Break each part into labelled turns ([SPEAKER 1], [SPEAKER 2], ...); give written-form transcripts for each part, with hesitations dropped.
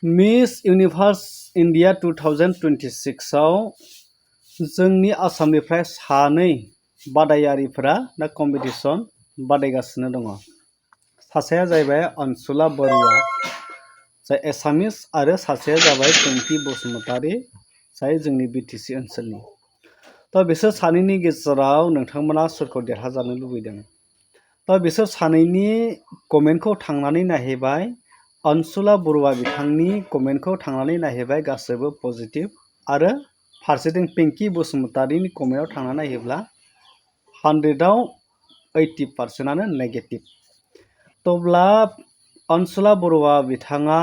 [SPEAKER 1] Miss universe India 2026 आव जोंनि आसामनिफ्राय सानै बादायारिफोरा दा कम्पिटिशन बादायगासिनो दङ। सासेया जाहैबाय अनसुला बरुवा जाय एसामिस आरो सासेया जाबाय पिंकी बसुमतारी जाय जोंनि बिटिसि ओनसोलनि। दा बिसोर सानैनि गेजेराव नोंथांमोना सोरखौ देरहाजानो लुबैदों? दा बिसोर सानैनि कमेन्टखौ थांनानै नायहैबाय। अनसुला बरुवा बिथांनि कमेन्टखौ थांनानै नायहैबाय गासैबो पजिटिव आरो फारसेथिं पिंकी बसुमतारीनि कमेन्टआव थांनानै नायोब्ला 100आव 80%आनो नेगेटिभ। तब्ला अनसुला बरुवा बिथाङा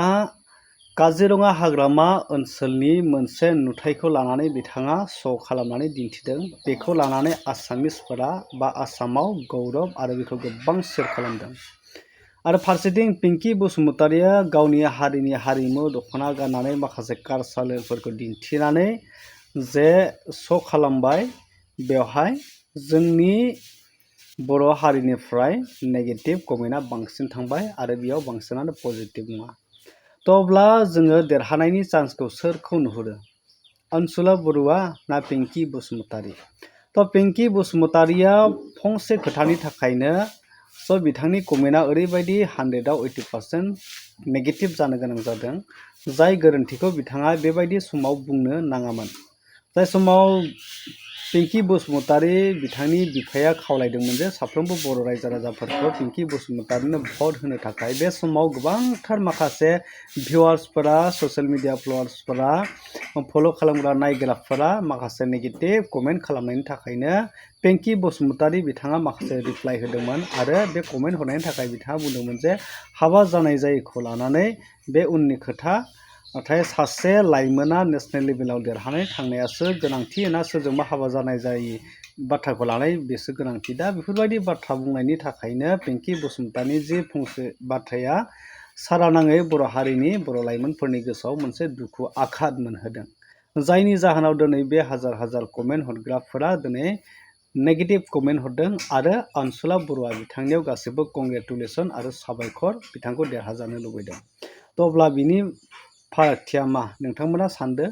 [SPEAKER 1] काजिरङा हाग्रामा ओनसोलनि मोनसे नुथायखौ लानानै बिथाङा श' खालामनानै दिन्थिदों। बेखौ लानानै आसामिसफोरा बा आसामाव गौरब आरो बेखौ गोबां शेयार खालामदों। आरो फारसेथिं पिंकी बसुमतारीया गावनि हारिनि हारिमु दख'ना गाननानै माखासे कालचारेलफोरखौ दिन्थिनानै जे श' खालामबाय बेवहाय जोंनि बर' हारिनिफ्राय नेगेटिभ कमेन्टआ बांसिन थांबाय आरो बेयाव बांसिनानो पजिटिभ नङा। तब्ला जोङो देरहानायनि चान्सखौ सोरखौ नुहुरो? अनसुला बरुवा ना पिंकी बसुमतारी? पिंकी बसुमतारीया फंसे खोथानि थाखायनो बिथांनि कमेन्टआ ओरैबायदि 100आव 80% नेगेटिभ जानो गोनां जादों। जाय गोरोन्थिखौ बिथाङा बेबायदि समाव बुंनो नाङामोन। जाय समाव पिंकी बसुमतारी बिथांनि बिफाया खावलायदोंमोन जे साफ्रोमबो बर' रायजो राजाफोरखौ पिंकी बसुमतारीनो भट होनो थाखाय, बे समाव गोबांथार माखासे भिउवार्सफोरा, ससियेल मिडिया फलोवार्सफोरा, फल' खालामग्रा नायग्राफोरा माखासे नेगेटिभ कमेन्ट खालामनायनि थाखायनो पिंकी बसुमतारी बिथाङा माखासे रिप्लाइ होदोंमोन आरो बे कमेन्ट हरनायनि थाखाय बिथाङा बुंदोंमोन जे हाबा जानाय जायैखौ लानानै बे उननि खोथा, नाथाय सासे लाइमोना नेसनेल लेभेलाव देरहानानै थांनायासो गोनांथि ना सोरजोंबा हाबा जानाय जायि बाथ्राखौ लानाय बेसो गोनांथि। दा बेफोरबायदि बाथ्रा बुंनायनि थाखायनो पिंकी बसुमतारीनि जि फंसे बाथ्राया सारा नाङै बर' हारिनि बर' लाइमोनफोरनि गोसोआव मोनसे दुखु आघात मोनहोदों। जायनि जाहोनाव दिनै बे हाजार हाजार कमेन्ट हरग्राफोरा दिनै नेगेटिभ कमेन्ट हरदों आरो अनसुला बरुवा बिथांनियाव गासैबो कंग्रेचुलेसन आरो साबायखर बिथांखौ देरहाजानो लुबैदों। अब्ला बिनि फारागथिया मा नोंथांमोना सानदो?